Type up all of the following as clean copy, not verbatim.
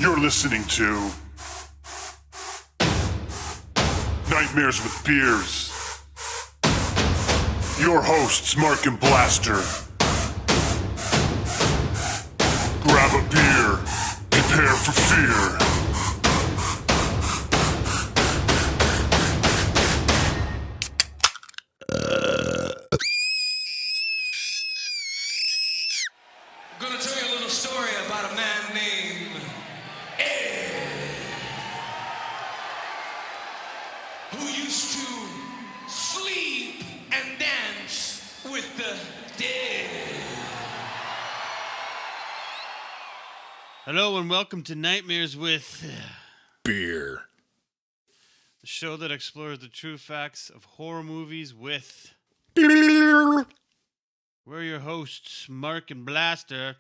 You're listening to Nightmares with Beers. Your hosts, Mark and Blaster. Grab a beer. Prepare for fear. I'm gonna tell you a little story about a man named Ed, who used to sleep and dance with the dead. Hello and welcome to Nightmares with Beer. the show that explores the true facts of horror movies with we're your hosts, Mark and Blaster.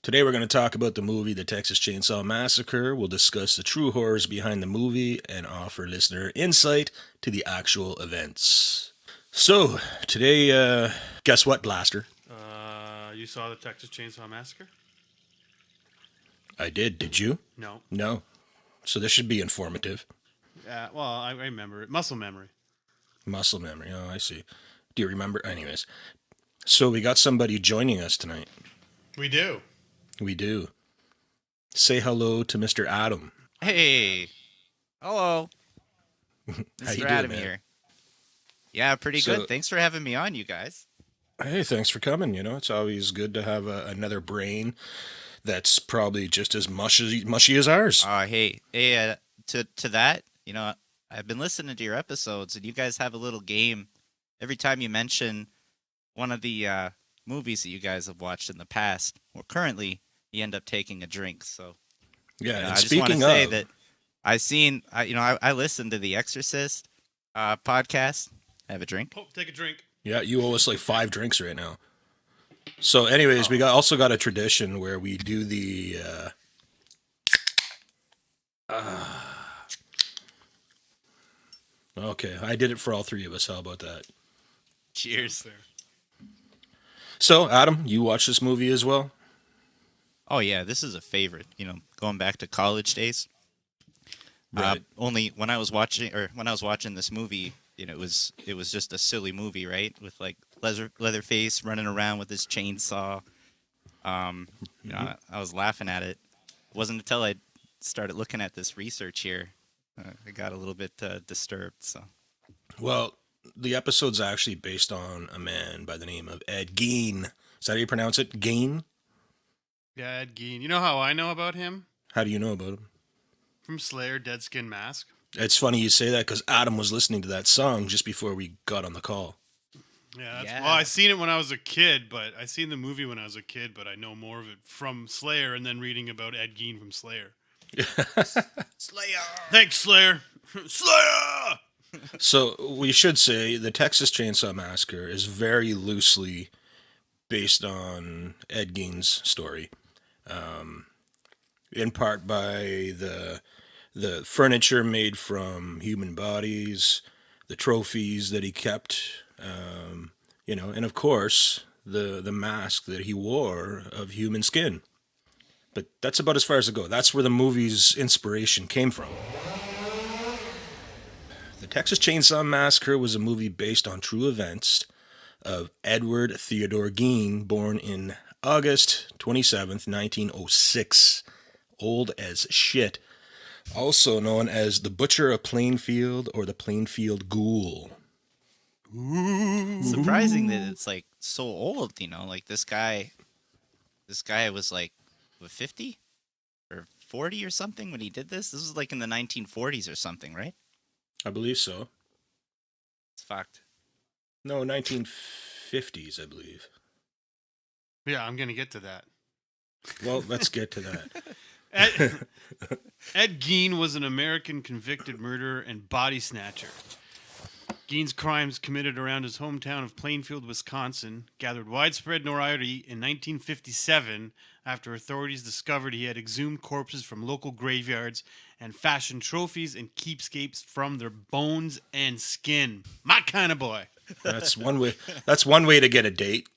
Today we're going to talk about the movie The Texas Chainsaw Massacre. We'll discuss the true horrors behind the movie and offer listener insight to the actual events. So, today, guess what, Blaster? You saw the Texas Chainsaw Massacre? I did you? No. No. So this should be informative. Well, I remember it. Muscle memory. Muscle memory, oh, I see. Do you remember? Anyways. So we got somebody joining us tonight. We do. We do. Say hello to Mr. Adam. Hey. Hello. How you Mr. doing, Adam man? here. Yeah, pretty So- good. Thanks for having me on, you guys. Hey, thanks for coming. You know, it's always good to have another brain that's probably just as mushy as ours. Hey, to that, you know, I've been listening to your episodes, and you guys have a little game. Every time you mention one of the movies that you guys have watched in the past, or currently, you end up taking a drink. So, Yeah, you know, and I just want to speaking say of, that I listened to the Exorcist podcast. Have a drink. Oh, take a drink. yeah, you owe us like 5 drinks right now. So, anyways, we also got a tradition where we do the. Okay, I did it for all 3 of us. How about that? Cheers. So, Adam, you watched this movie as well? Oh yeah, this is a favorite. You know, going back to college days. Right. Only when I was watching this movie, you know, it was just a silly movie, right? With like Leatherface running around with his chainsaw. You know, I was laughing at it. It wasn't until I started looking at this research here, I got a little bit disturbed. So Well, the episode's actually based on a man by the name of Ed Gein. Is that how you pronounce it? Gein? Yeah, Ed Gein. You know how I know about him? How do you know about him? From Slayer, Dead Skin Mask. It's funny you say that because Adam was listening to that song just before we got on the call. Yeah, Yeah. Well, I seen it when I was a kid, but I seen the movie when I was a kid, but I know more of it from Slayer and then reading about Ed Gein from Slayer. Slayer. Thanks, Slayer. Slayer! So we should say the Texas Chainsaw Massacre is very loosely based on Ed Gein's story, in part by the furniture made from human bodies, the trophies that he kept, you know, and of course the mask that he wore of human skin. But that's about as far as it goes. That's where the movie's inspiration came from. The Texas Chainsaw Massacre was a movie based on true events of Edward Theodore Gein, born in August 27th, 1906. Old as shit. Also known as the Butcher of Plainfield or the Plainfield Ghoul. Surprising that it's like so old. You know, like this guy was like 50 or 40 or something when he did this. This was like in the 1940s or something, right? I believe so. It's fucked. No, 1950s, I believe. Yeah, I'm going to get to that. Well, let's get to that. Ed Gein was an American convicted murderer and body snatcher. Gein's crimes committed around his hometown of Plainfield, Wisconsin, gathered widespread notoriety in 1957 after authorities discovered he had exhumed corpses from local graveyards and fashioned trophies and keepsakes from their bones and skin. My kind of boy. That's one way. That's one way to get a date.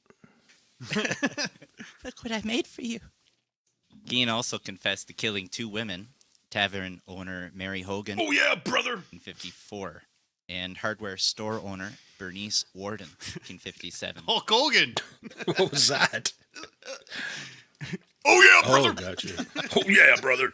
Look what I made for you. Gein also confessed to killing 2 women, tavern owner Mary Hogan Oh yeah, brother. in 1954, and hardware store owner Bernice Warden in 1957. Hulk Hogan. What was that? Oh yeah, brother. Oh, gotcha. Oh yeah, brother.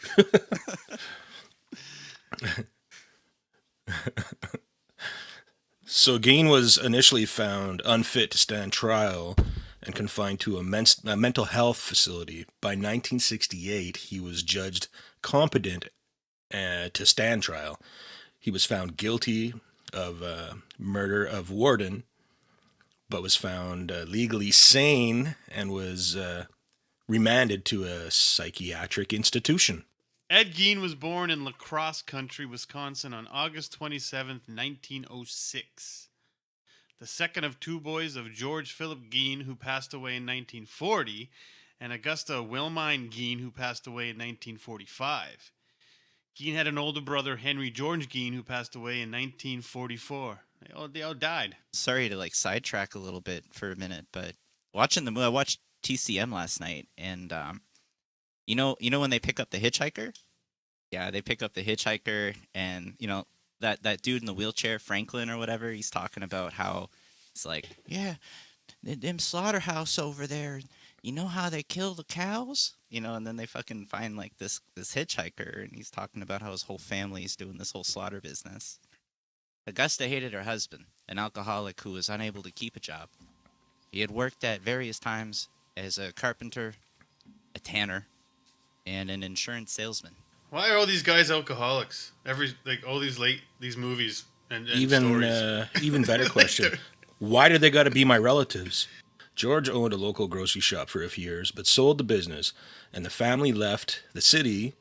So Gein was initially found unfit to stand trial and confined to a mental health facility. By 1968, he was judged competent to stand trial. He was found guilty of murder of Warden, but was found legally sane and was remanded to a psychiatric institution. Ed Gein was born in La Crosse Country, Wisconsin on August 27th, 1906. The second of 2 boys of George Philip Gein, who passed away in 1940, and Augusta Wilmine Gein, who passed away in 1945. Gein had an older brother, Henry George Gein, who passed away in 1944. They all died. Sorry to like sidetrack a little bit for a minute, but watching the movie, I watched TCM last night, and you know when they pick up the hitchhiker? Yeah, they pick up the hitchhiker, and that dude in the wheelchair, Franklin or whatever, he's talking about how it's like, yeah, them slaughterhouse over there, you know how they kill the cows? And then they fucking find like this hitchhiker, and he's talking about how his whole family's doing this whole slaughter business. Augusta hated her husband, an alcoholic who was unable to keep a job. He had worked at various times as a carpenter, a tanner, and an insurance salesman. Why are all these guys alcoholics? All these movies and stories. Even better question. Why did they got to be my relatives? George owned a local grocery shop for a few years, but sold the business, and the family left the city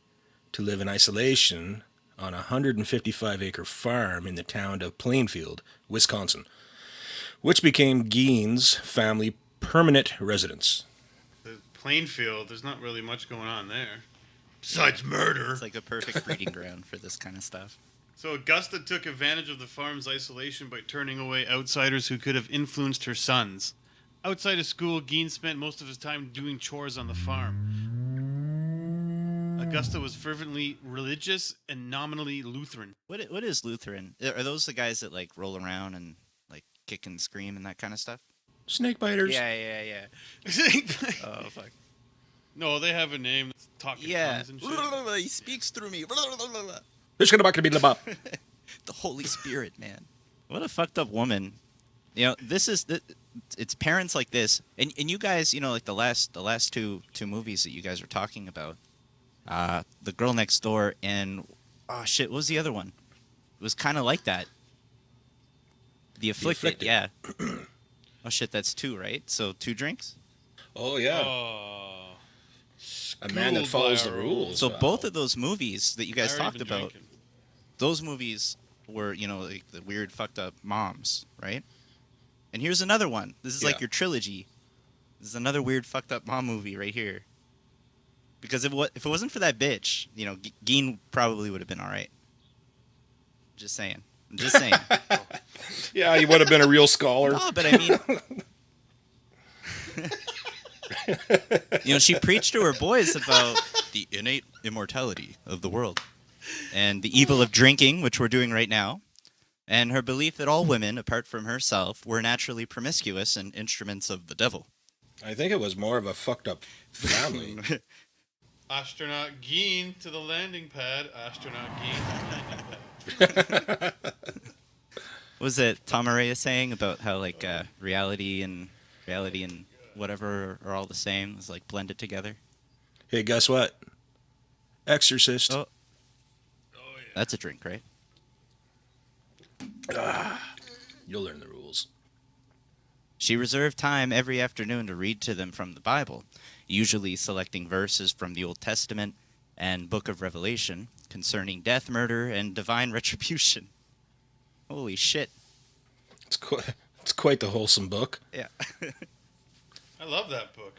to live in isolation on a 155-acre farm in the town of Plainfield, Wisconsin, which became Gein's family permanent residence. The Plainfield, there's not really much going on there. Besides murder. It's like a perfect breeding ground for this kind of stuff. So Augusta took advantage of the farm's isolation by turning away outsiders who could have influenced her sons. Outside of school, Gein spent most of his time doing chores on the farm. Augusta was fervently religious and nominally Lutheran. What is Lutheran? Are those the guys that like roll around and like kick and scream and that kind of stuff? Snake biters. Yeah. Oh fuck. No, they have a name. Talking tongues and shit. He speaks through me. There's gonna be the bop. The Holy Spirit, man. What a fucked up woman. This is it's parents like this, and you guys, like the last two movies that you guys were talking about, The Girl Next Door and what was the other one? It was kind of like that. The Afflicted. Yeah. Oh shit, that's 2, right? So 2 drinks. Oh yeah. A man that follows the rules. So both of those movies that you guys talked about, drinking. those movies were, like the weird fucked up moms, right? And here's another one. This is like your trilogy. This is another weird fucked up mom movie right here. Because if it wasn't for that bitch, Gein probably would have been all right. Just saying. I'm just saying. Yeah, he would have been a real scholar. No, but I mean, she preached to her boys about the innate immortality of the world and the evil of drinking, which we're doing right now, and her belief that all women, apart from herself, were naturally promiscuous and instruments of the devil. I think it was more of a fucked up family. Astronaut Gein to the landing pad. Astronaut Gein to the landing pad. What was it Tom Araya saying about how like reality and whatever are all the same? It's like blended together. Hey, guess what? Exorcist. Oh yeah. That's a drink, right? You'll learn the rules. She reserved time every afternoon to read to them from the Bible, usually selecting verses from the Old Testament and Book of Revelation concerning death, murder, and divine retribution. Holy shit. It's quite the wholesome book. Yeah. I love that book.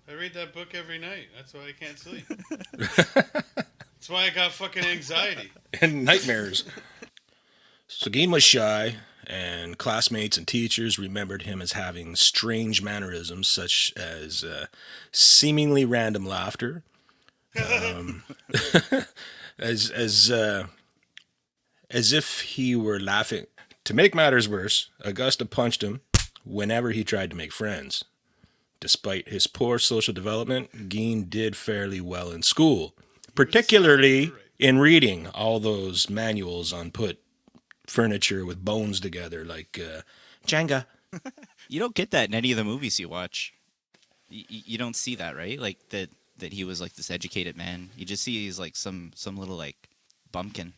I read that book every night. That's why I can't sleep. That's why I got fucking anxiety. And nightmares. So Gein was shy, and classmates and teachers remembered him as having strange mannerisms such as seemingly random laughter, as if he were laughing. To make matters worse, Augusta punched him whenever he tried to make friends. Despite his poor social development, Gein did fairly well in school, particularly in reading all those manuals on put furniture with bones together, like Jenga. You don't get that in any of the movies you watch. You don't see that, right? Like that he was like this educated man. You just see he's like some little like bumpkin.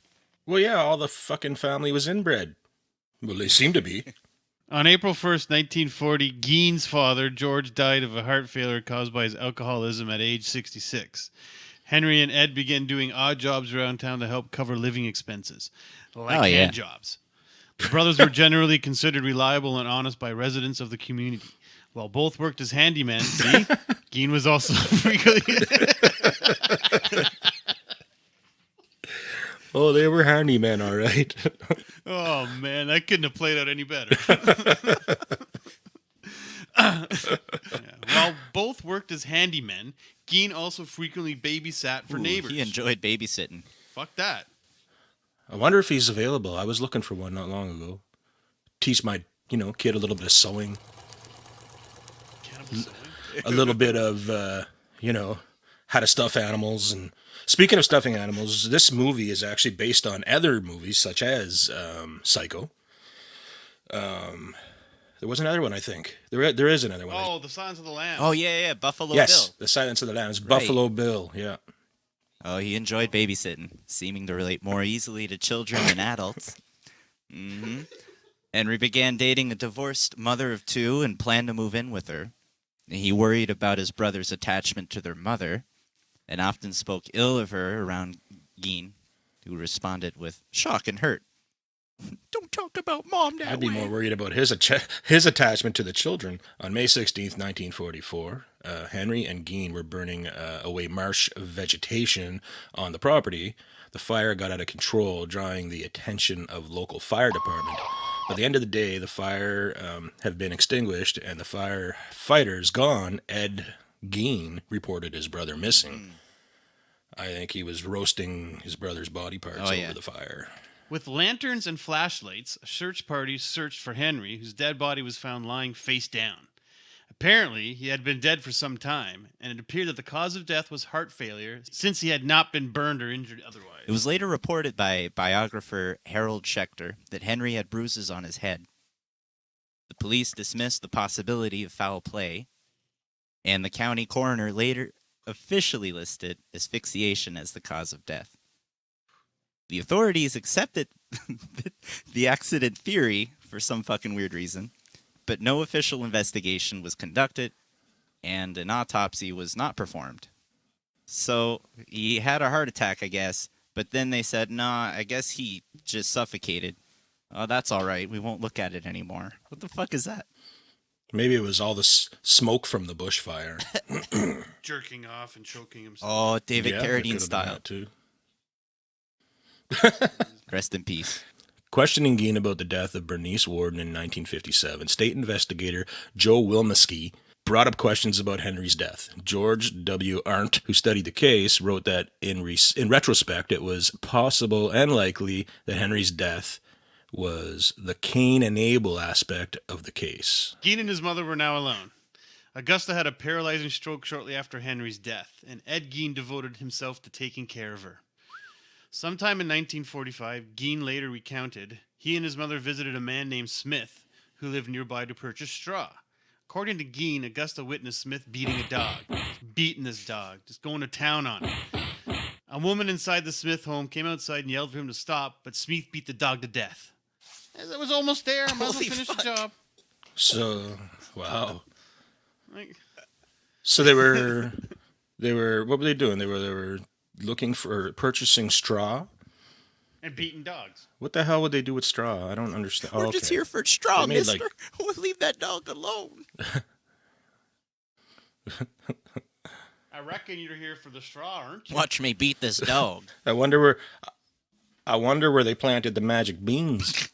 Well, yeah, all the fucking family was inbred. Well, they seem to be. On April 1st, 1940, Gein's father, George, died of a heart failure caused by his alcoholism at age 66. Henry and Ed began doing odd jobs around town to help cover living expenses, like hand jobs. The brothers were generally considered reliable and honest by residents of the community. While both worked as handymen, see, Gein was also frequently... Oh, they were handymen, all right. Oh, man, that couldn't have played out any better. While both worked as handymen, Gein also frequently babysat for neighbors. He enjoyed babysitting. Fuck that. I wonder if he's available. I was looking for one not long ago. Teach my, kid a little bit of sewing. A little bit of, how to stuff animals. And speaking of stuffing animals, this movie is actually based on other movies such as Psycho. There was another one, I think. There is another one. Oh, The Silence of the Lambs. Oh yeah, Buffalo yes, Bill. The Silence of the Lambs. Right. Buffalo Bill, yeah. Oh, he enjoyed babysitting, seeming to relate more easily to children than adults. Henry began dating a divorced mother of two and planned to move in with her. He worried about his brother's attachment to their mother and often spoke ill of her around Gein, who responded with shock and hurt. Don't talk about Mom that I'd be way. more worried about his attachment to the children. On May 16th, 1944, Henry and Gein were burning away marsh vegetation on the property. The fire got out of control, drawing the attention of local fire department. By the end of the day, the fire had been extinguished and the firefighters gone. Ed Gein reported his brother missing. I think he was roasting his brother's body parts over the fire. With lanterns and flashlights, a search party searched for Henry, whose dead body was found lying face down. Apparently, he had been dead for some time, and it appeared that the cause of death was heart failure, since he had not been burned or injured otherwise. It was later reported by biographer Harold Schechter that Henry had bruises on his head. The police dismissed the possibility of foul play, and the county coroner later officially listed asphyxiation as the cause of death. The authorities accepted the accident theory for some fucking weird reason, but no official investigation was conducted, and an autopsy was not performed. So he had a heart attack, I guess, but then they said, nah, I guess he just suffocated. Oh, that's all right. We won't look at it anymore. What the fuck is that? Maybe it was all the smoke from the bushfire. Jerking off and choking himself. Oh, David Yeah, it Carradine could have been style. that too. Rest in peace. Questioning Gein about the death of Bernice Warden in 1957, state investigator Joe Wilmeski brought up questions about Henry's death. George W. Arndt, who studied the case, wrote that in retrospect it was possible and likely that Henry's death was the Cain and Abel aspect of the case. Gein and his mother were now alone. Augusta had a paralyzing stroke shortly after Henry's death, and Ed Gein devoted himself to taking care of her. Sometime in 1945, Gein later recounted, he and his mother visited a man named Smith, who lived nearby to purchase straw. According to Gein, Augusta witnessed Smith beating a dog. Beating this dog, just going to town on him. A woman inside the Smith home came outside and yelled for him to stop, but Smith beat the dog to death. It was almost there. I might as well finish the job. So, wow. Like, So they were, what were they doing? They were looking for purchasing straw. and beating dogs. What the hell would they do with straw? I don't understand. We're just here for straw, They made, mister. like- We'll leave that dog alone. I reckon you're here for the straw, aren't you? Watch me beat this dog. I wonder where they planted the magic beans.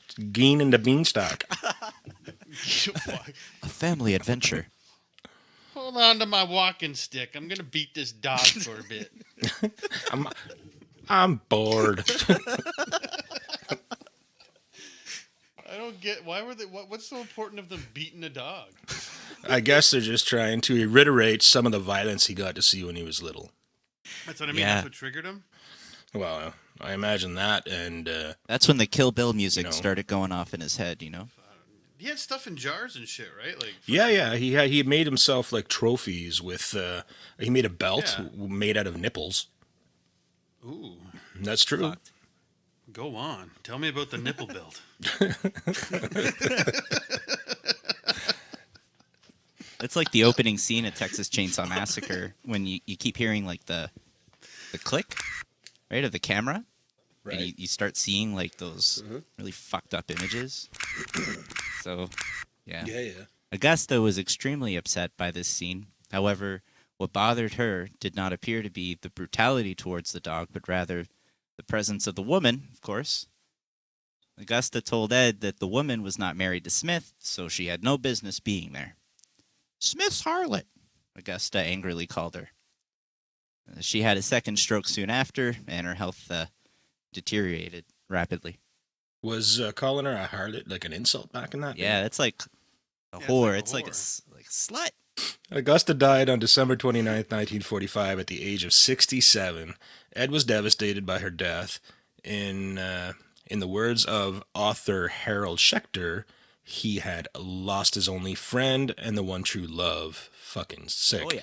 It's Gein and the beanstalk. Fuck. A family adventure. Hold on to my walking stick. I'm gonna beat this dog for a bit. I'm bored. I don't get why were they. What's so important of them beating a dog? I guess they're just trying to reiterate some of the violence he got to see when he was little. That's what I mean. Yeah. That's what triggered him. Well, I imagine that, and That's when the Kill Bill music You know. started going off in his head, you know? He had stuff in jars and shit, right? Like yeah, he made himself like trophies with. He made a belt Yeah. made out of nipples. Ooh, That's true. Fucked. go on. Tell me about the nipple belt. It's like the opening scene of Texas Chainsaw Massacre when you keep hearing like the click, right, of the camera. Right. And you start seeing like those really fucked up images. So, yeah. Yeah. Augusta was extremely upset by this scene. However, what bothered her did not appear to be the brutality towards the dog, but rather the presence of the woman, of course. Augusta told Ed that the woman was not married to Smith, so she had no business being there. Smith's harlot, Augusta angrily called her. She had a second stroke soon after, and her health deteriorated rapidly. Was calling her a harlot like an insult back in that day? Yeah, it's like a Yeah, whore. it's like a It's like a slut. Augusta died on December 29th, 1945 at the age of 67. Ed was devastated by her death. In the words of author Harold Schechter, he had lost his only friend and the one true love. Fucking sick. Oh, yeah.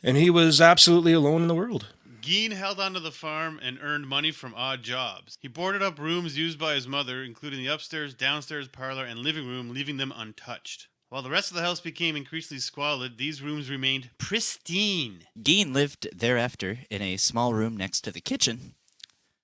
And he was absolutely alone in the world. Gein held onto the farm and earned money from odd jobs. He boarded up rooms used by his mother, including the upstairs, downstairs parlor, and living room, leaving them untouched. While the rest of the house became increasingly squalid, these rooms remained pristine. Gein lived thereafter in a small room next to the kitchen.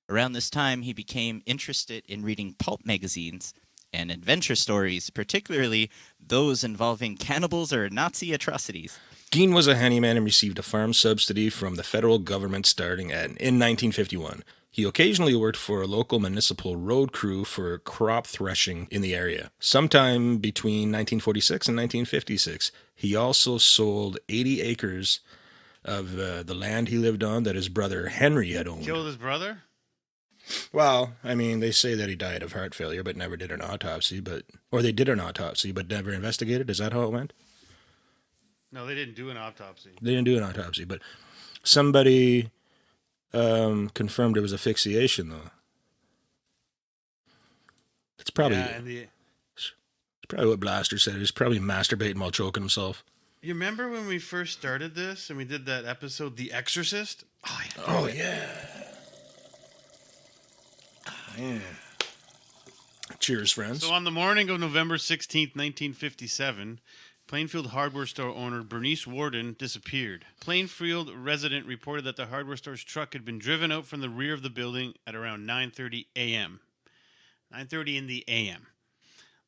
Around this time, he became interested in reading pulp magazines and adventure stories, particularly those involving cannibals or Nazi atrocities. Gein was a handyman and received a farm subsidy from the federal government starting in 1951. He occasionally worked for a local municipal road crew for crop threshing in the area. Sometime between 1946 and 1956, he also sold 80 acres of the land he lived on that his brother Henry had owned. Killed his brother? Well, I mean, they say that he died of heart failure, but never did an autopsy. Or they did an autopsy, but never investigated. Is that how it went? No, they didn't do an autopsy. They didn't do an autopsy, but somebody confirmed it was asphyxiation, though. It's probably it's probably what Blaster said. He's probably masturbating while choking himself. You remember when we first started this and we did that episode, The Exorcist? Oh, yeah. Oh, yeah. Cheers, friends. So on the morning of November 16th, 1957, Plainfield hardware store owner Bernice Warden disappeared. Plainfield resident reported that the hardware store's truck had been driven out from the rear of the building at around 9:30 a.m. 9:30 in the a.m.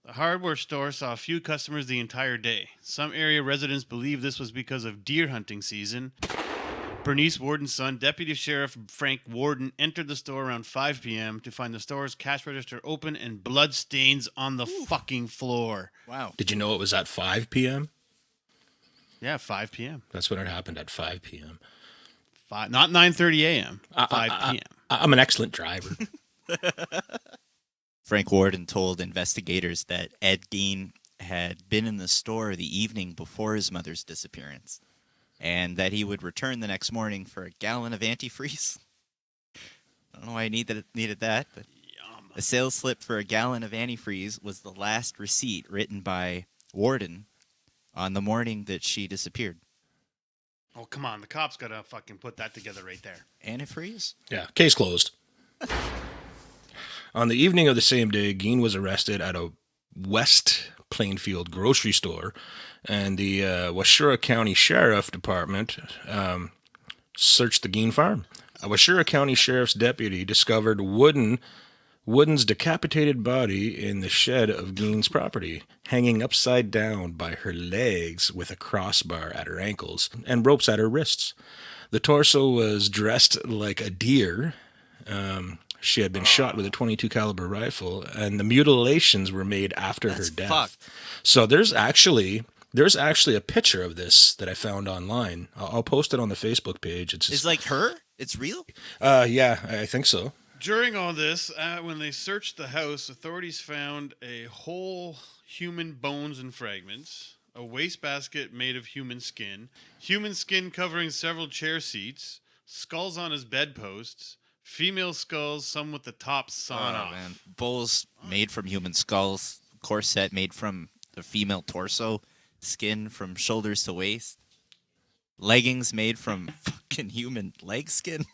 The hardware store saw few customers the entire day. Some area residents believe this was because of deer hunting season. Bernice Warden's son, Deputy Sheriff Frank Warden, entered the store around 5 p.m. to find the store's cash register open and blood stains on the fucking floor. Wow. Did you know it was at 5 p.m.? Yeah, 5 p.m. That's when it happened, at 5 p.m. Not 9:30 a.m. 5 p.m. I'm an excellent driver. Frank Warden told investigators that Ed Gein had been in the store the evening before his mother's disappearance, and that he would return the next morning for a gallon of antifreeze. I don't know why I needed that, but a sales slip for a gallon of antifreeze was the last receipt written by Warden on the morning that she disappeared. Oh, come on. The cops got to fucking put that together right there. Antifreeze? Yeah, case closed. On the evening of the same day, Gein was arrested at a West Plainfield grocery store, and the Washura County Sheriff Department searched the Gein farm. A Washura County Sheriff's deputy discovered Wooden's decapitated body in the shed of Gein's property, hanging upside down by her legs with a crossbar at her ankles and ropes at her wrists. The torso was dressed like a deer. She had been shot with a .22 caliber rifle, and the mutilations were made after her death. Fucked. So there's actually There's actually a picture of this that I found online. I'll post it on the Facebook page. It's It's like her? It's real? yeah, I think so. During all this, when they searched the house, authorities found a whole human bones and fragments, a wastebasket made of human skin covering several chair seats, skulls on his bedposts, female skulls, some with the tops sawn off. Man. Bowls made from human skulls, corset made from the female torso, skin from shoulders to waist, leggings made from fucking human leg skin,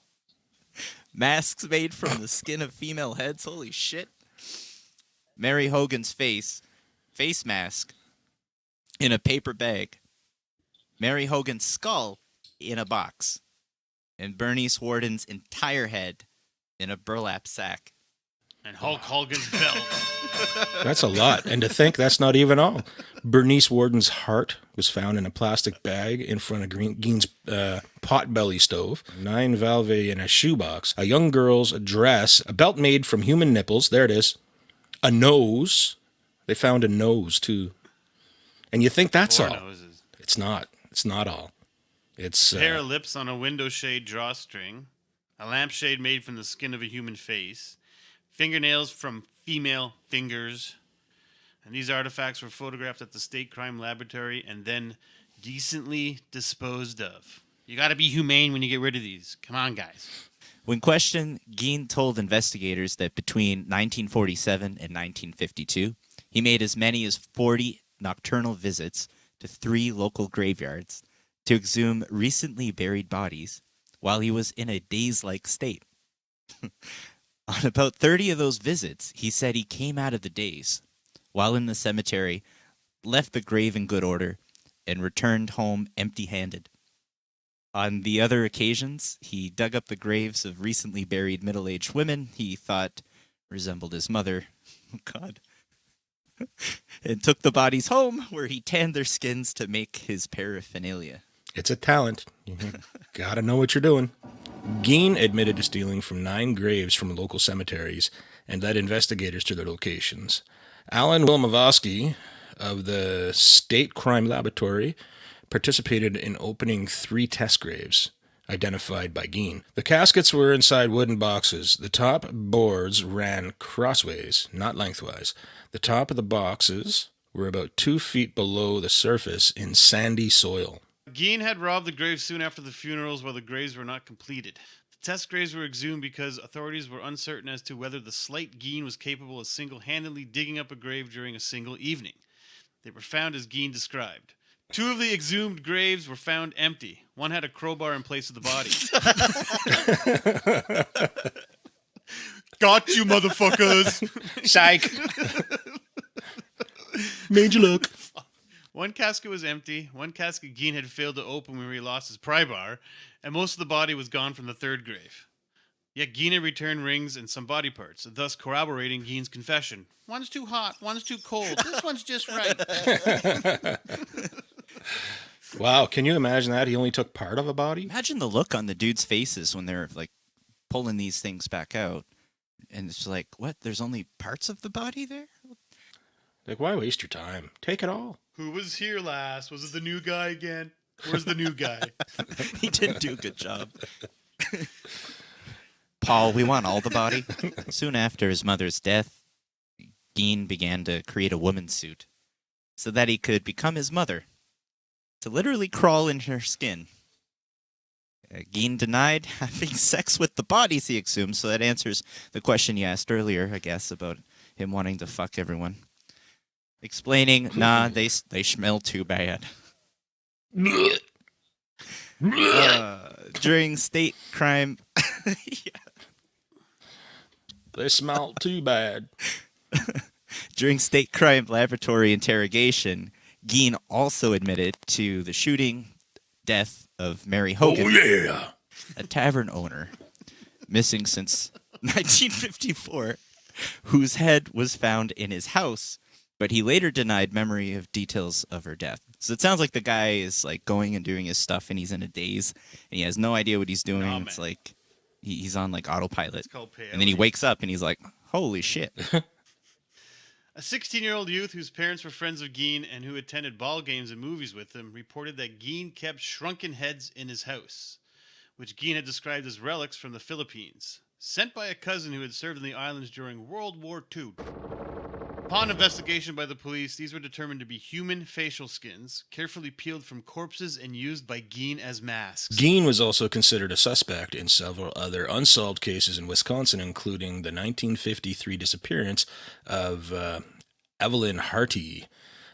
masks made from the skin of female heads. Holy shit. Mary Hogan's face mask in a paper bag. Mary Hogan's skull in a box. And Bernice Warden's entire head in a burlap sack. And Hulk Hogan's belt. That's a lot. And to think that's not even all. Bernice Warden's heart was found in a plastic bag in front of Gein's potbelly stove. 9 valve in a shoebox. A young girl's dress. A belt made from human nipples. There it is. A nose. They found a nose, too. And you think that's 4 all. noses. It's not. It's not all. It's A pair of lips on a window shade drawstring. A lampshade made from the skin of a human face. Fingernails from female fingers. And these artifacts were photographed at the State Crime Laboratory and then decently disposed of. You got to be humane when you get rid of these. Come on, guys. When questioned, Gein told investigators that between 1947 and 1952, he made as many as 40 nocturnal visits to 3 local graveyards to exhume recently buried bodies while he was in a daze-like state. On about 30 of those visits, he said he came out of the daze while in the cemetery, left the grave in good order, and returned home empty-handed. On the other occasions, he dug up the graves of recently buried middle-aged women he thought resembled his mother. Oh, God. And took the bodies home, where he tanned their skins to make his paraphernalia. It's a talent. You gotta know what you're doing. Gein admitted to stealing from 9 graves from local cemeteries and led investigators to their locations. Alan Wilmavoski of the State Crime Laboratory participated in opening 3 test graves identified by Gein. The caskets were inside wooden boxes. The top boards ran crossways, not lengthwise. The top of the boxes were about 2 feet below the surface in sandy soil. Gein had robbed the graves soon after the funerals while the graves were not completed. The test graves were exhumed because authorities were uncertain as to whether the slight Gein was capable of single-handedly digging up a grave during a single evening. They were found as Gein described. 2 of the exhumed graves were found empty. One had a crowbar in place of the body. Got you, motherfuckers! Psych! Made you look. One casket was empty. One casket Gein had failed to open when he lost his pry bar, and most of the body was gone from the 3rd grave. Yet Gein had returned rings and some body parts, thus corroborating Gein's confession. One's too hot, one's too cold, this one's just right. Wow, can you imagine that? He only took part of a body? Imagine the look on the dudes' faces when they're like pulling these things back out. And it's like, what? There's only parts of the body there? Like, why waste your time? Take it all. Who was here last? Was it the new guy again? Where's the new guy? He didn't do a good job. Paul, we want all the body. Soon after his mother's death, Gein began to create a woman's suit so that he could become his mother, to literally crawl in her skin. Gein denied having sex with the bodies he exhumed, so that answers the question you asked earlier, I guess, about him wanting to fuck everyone. Explaining, nah, they smell too bad. During state crime... Yeah. They smell too bad. During state crime laboratory interrogation, Gein also admitted to the shooting death of Mary Hogan, Oh, yeah. a tavern owner, missing since 1954, whose head was found in his house, but he later denied memory of details of her death. So it sounds like the guy is like going and doing his stuff and he's in a daze and he has no idea what he's doing. Nah, it's man. like he's on like autopilot. It's called peyote. And then he wakes up and he's like, holy shit. A 16-year-old youth whose parents were friends of Gein and who attended ball games and movies with him reported that Gein kept shrunken heads in his house, which Gein had described as relics from the Philippines, sent by a cousin who had served in the islands during World War II. Upon investigation by the police, these were determined to be human facial skins, carefully peeled from corpses and used by Gein as masks. Gein was also considered a suspect in several other unsolved cases in Wisconsin, including the 1953 disappearance of Evelyn Harty,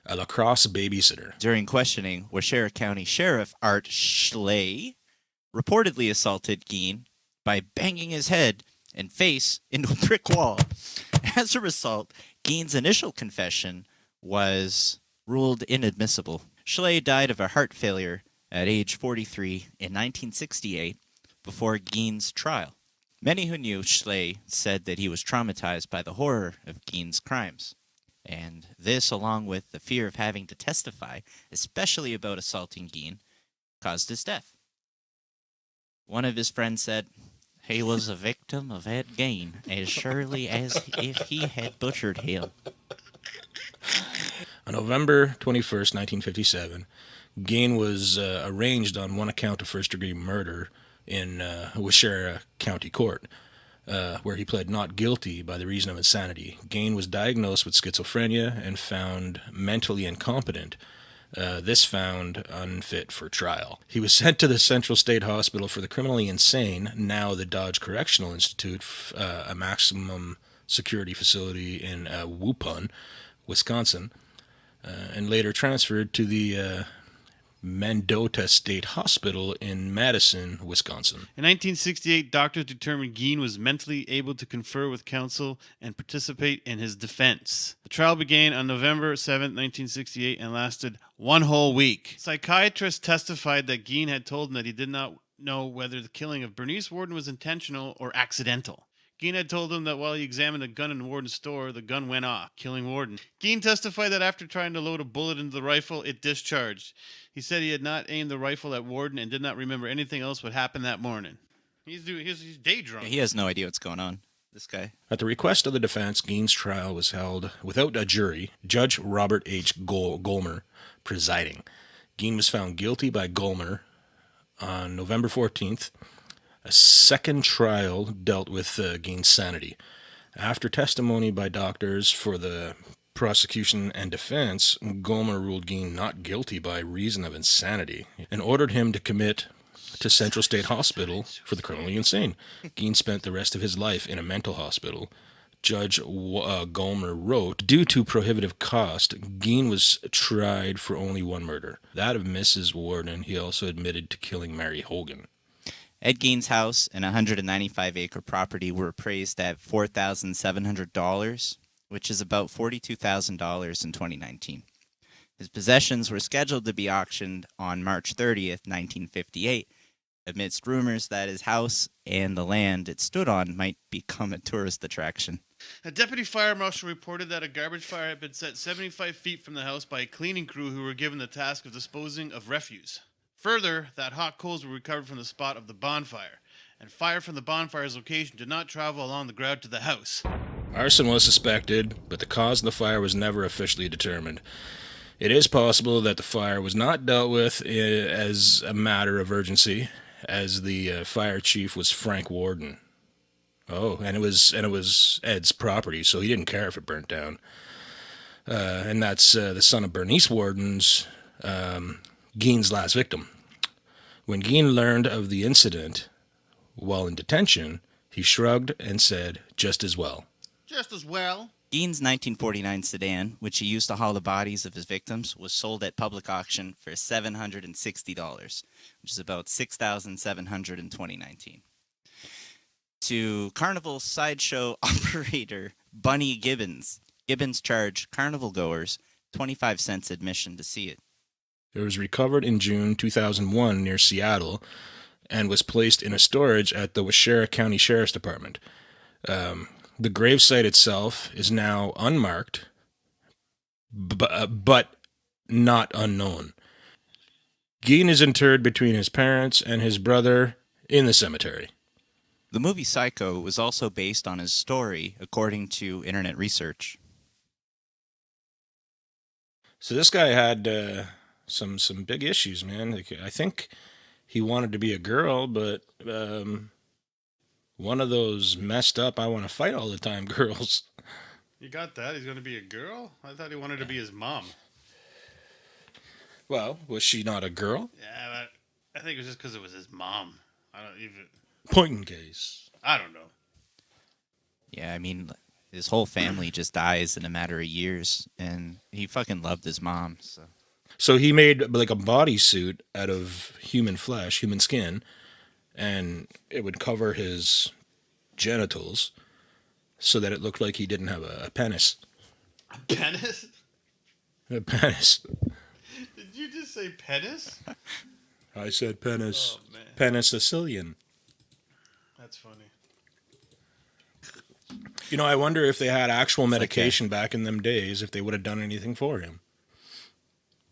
a lacrosse babysitter. During questioning, Waushara County Sheriff Art Schley reportedly assaulted Gein by banging his head and face into a brick wall. As a result, Gein's initial confession was ruled inadmissible. Schley died of a heart failure at age 43 in 1968 before Gein's trial. Many who knew Schley said that he was traumatized by the horror of Gein's crimes. And this, along with the fear of having to testify, especially about assaulting Gein, caused his death. One of his friends said, "He was a victim of Ed Gein, as surely as if he had butchered him." On November 21st, 1957, Gein was arraigned on one account of first-degree murder in Waushara County Court, where he pled not guilty by the reason of insanity. Gein was diagnosed with schizophrenia and found mentally incompetent. This found unfit for trial. He was sent to the Central State Hospital for the Criminally Insane, now the Dodge Correctional Institute, a maximum security facility in Waupun, Wisconsin, and later transferred to the Mendota State Hospital in Madison, Wisconsin. In 1968, doctors determined Gein was mentally able to confer with counsel and participate in his defense. The trial began on November 7, 1968, and lasted one whole week. Psychiatrists testified that Gein had told them that he did not know whether the killing of Bernice Worden was intentional or accidental. Gein had told him that while he examined a gun in Warden's store, the gun went off, killing Warden. Gein testified that after trying to load a bullet into the rifle, it discharged. He said he had not aimed the rifle at Warden and did not remember anything else what happened that morning. He's day drunk. He has no idea what's going on, this guy. At the request of the defense, Gein's trial was held without a jury, Judge Robert H. Golmer presiding. Gein was found guilty by Golmer on November 14th. A second trial dealt with Gein's sanity. After testimony by doctors for the prosecution and defense, Golmer ruled Gein not guilty by reason of insanity and ordered him to commit to Central State Hospital for the criminally insane. Gein spent the rest of his life in a mental hospital. Judge Golmer wrote, due to prohibitive cost, Gein was tried for only one murder, that of Mrs. Warden. He also admitted to killing Mary Hogan. Ed Gein's house and a 195-acre property were appraised at $4,700, which is about $42,000 in 2019. His possessions were scheduled to be auctioned on March 30th, 1958, amidst rumors that his house and the land it stood on might become a tourist attraction. A deputy fire marshal reported that a garbage fire had been set 75 feet from the house by a cleaning crew who were given the task of disposing of refuse. Further, that hot coals were recovered from the spot of the bonfire, and fire from the bonfire's location did not travel along the ground to the house. Arson was suspected, but the cause of the fire was never officially determined. It is possible that the fire was not dealt with as a matter of urgency, as the fire chief was Frank Warden. Oh, and it was Ed's property, so he didn't care if it burnt down. And that's the son of Bernice Warden's, Gein's last victim. When Gein learned of the incident while in detention, he shrugged and said, "Just as well." Just as well. Gein's 1949 sedan, which he used to haul the bodies of his victims, was sold at public auction for $760, which is about $6,700 in 2019. To Carnival sideshow operator Bunny Gibbons. Gibbons charged carnival goers 25 cents admission to see it. It was recovered in June 2001 near Seattle and was placed in a storage at the Waushara County Sheriff's Department. The gravesite itself is now unmarked, but not unknown. Gein is interred between his parents and his brother in the cemetery. The movie Psycho was also based on his story, according to Internet Research. So this guy had some big issues, man. Like, I think he wanted to be a girl, but one of those messed up, I want to fight all the time girls. You got that? He's going to be a girl? I thought he wanted to be his mom. Well, was she not a girl? Yeah, but I think it was just because it was his mom. I don't even. Point in case. I don't know. Yeah, I mean, his whole family just dies in a matter of years, and he fucking loved his mom. So he made like a bodysuit out of human flesh, human skin, and it would cover his genitals so that it looked like he didn't have a penis. A penis? A penis. Did you just say penis? I said penis. Oh, man. Penis Sicilian. That's funny. You know, I wonder if they had actual medication back in them days, if they would have done anything for him.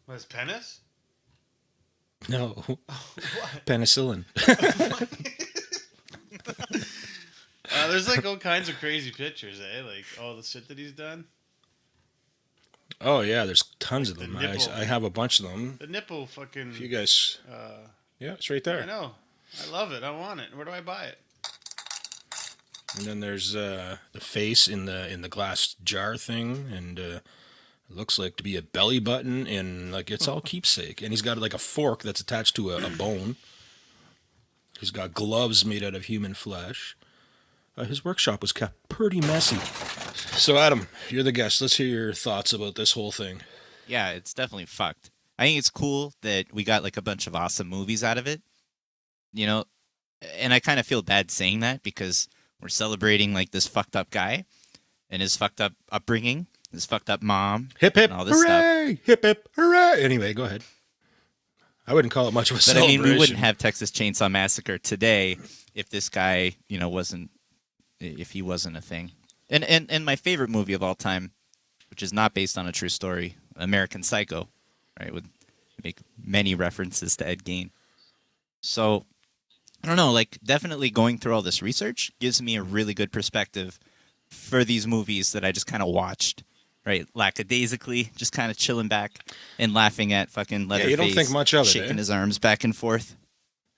Was penis? No. What? Penicillin. There's like all kinds of crazy pictures, eh? Like all the shit that he's done. Oh, yeah, there's tons of The them. nipple. I have a bunch of them. The nipple fucking. If you guys... yeah, it's right I there. know. I love it. I want it. Where do I buy it? And then there's the face in the glass jar thing, and it looks like to be a belly button, and like it's all keepsake. And he's got like a fork that's attached to a bone. He's got gloves made out of human flesh. His workshop was kept pretty messy. So Adam, you're the guest. Let's hear your thoughts about this whole thing. Yeah, it's definitely fucked. I think it's cool that we got like a bunch of awesome movies out of it. You know, and I kind of feel bad saying that because we're celebrating like this fucked up guy and his fucked up upbringing, his fucked up mom, Hip hip and all this hooray! stuff. Hip hip hooray! Anyway, go ahead. I wouldn't call it much of a But I celebration. mean, we wouldn't have Texas Chainsaw Massacre today if this guy, you know, if he wasn't a thing. And my favorite movie of all time, which is not based on a true story, American Psycho, right? Would make many references to Ed Gein. So I don't know, like definitely going through all this research gives me a really good perspective for these movies that I just kind of watched, right? Lackadaisically, just kind of chilling back and laughing at fucking Leatherface. you don't think much of it, shaking eh? his arms back and forth.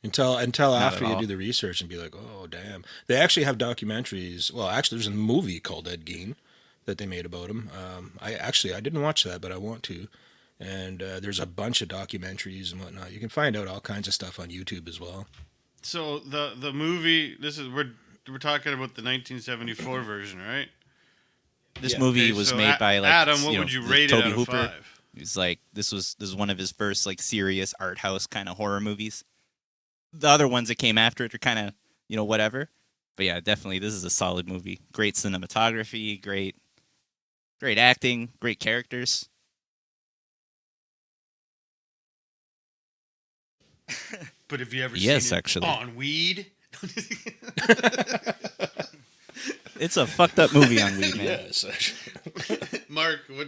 Until after at you all. do the research and be like, oh, damn. They actually have documentaries. Well, actually, there's a movie called Ed Gein that they made about him. I didn't watch that, but I want to. And there's a bunch of documentaries and whatnot. You can find out all kinds of stuff on YouTube as well. So the movie. We're talking about the 1974 version, right? This Yeah. movie Okay, was so made by like Adam. What would you rate it Toby out of Hooper. 5? He's like this was one of his first like serious art house kind of horror movies. The other ones that came after it are kind of, you know, whatever. But yeah, definitely this is a solid movie. Great cinematography, great acting, great characters. But have you ever Yes, seen it actually. on weed? It's a fucked up movie on weed, man. Yes, actually. Mark, what?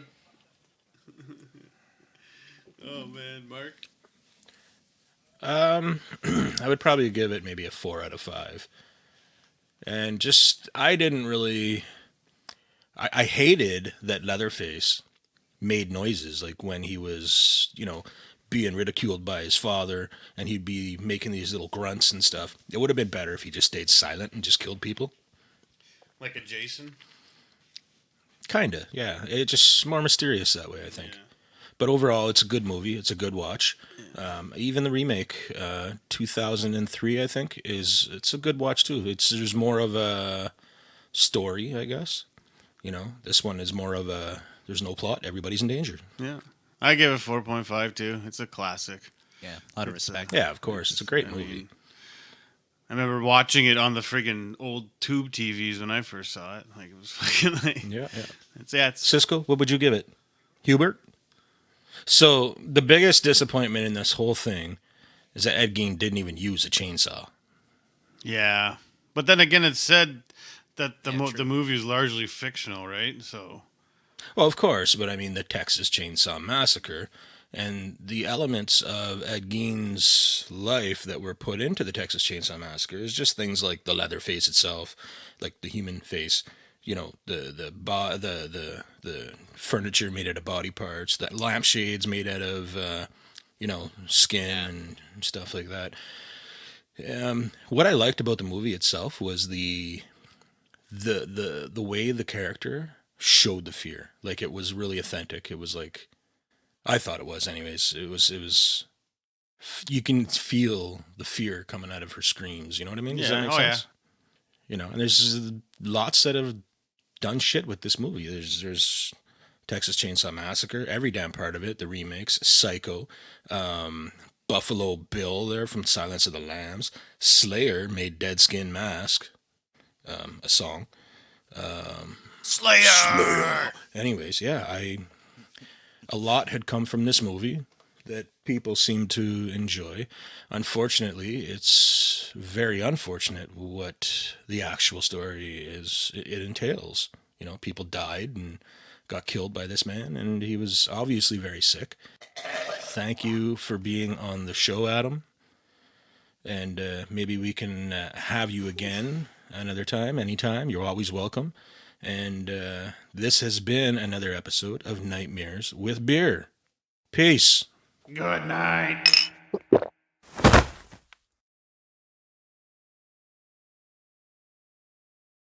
Oh man, Mark. I would probably give it maybe a 4 out of 5. And just, I didn't really... I hated that Leatherface made noises, like when he was, you know, being ridiculed by his father, and he'd be making these little grunts and stuff. It would have been better if he just stayed silent and just killed people. Like a Jason? Kinda, yeah. It's just more mysterious that way, I think. Yeah. But overall, it's a good movie. It's a good watch. Even the remake, 2003, I think, it's a good watch too. There's more of a story, I guess. You know, this one is more of a there's no plot. Everybody's in danger. Yeah. I give it 4.5 too. It's a classic. Yeah, a lot of respect. Yeah, of course. It's a great I movie. mean, I remember watching it on the friggin' old tube TVs when I first saw it. Like it was fucking like Yeah. it's Cisco, what would you give it? Hubert? So the biggest disappointment in this whole thing is that Ed Gein didn't even use a chainsaw. yeah. But then again, it said that the true. the movie is largely fictional, right? So Well, of course, but I mean the Texas Chainsaw Massacre and the elements of Ed Gein's life that were put into the Texas Chainsaw Massacre is just things like the leather face itself, like the human face, the furniture made out of body parts, the lampshades made out of skin and stuff like that. What I liked about the movie itself was the way the character showed the fear. Like, it was really authentic. It was like, I thought it was anyways. It was you can feel the fear coming out of her screams. You know what I mean? Does that make sense? And there's lots that have done shit with this movie. There's Texas Chainsaw Massacre, every damn part of it, the remakes, Psycho, Buffalo Bill there from Silence of the Lambs, Slayer made Dead Skin Mask, a song. Slayer! Anyways, a lot had come from this movie that people seem to enjoy. Unfortunately, it's very unfortunate what the actual story it entails. People died and got killed by this man, and he was obviously very sick. Thank you for being on the show, Adam. And maybe we can have you again another time, anytime. You're always welcome. And this has been another episode of Nightmares with Beer. Peace. Good night.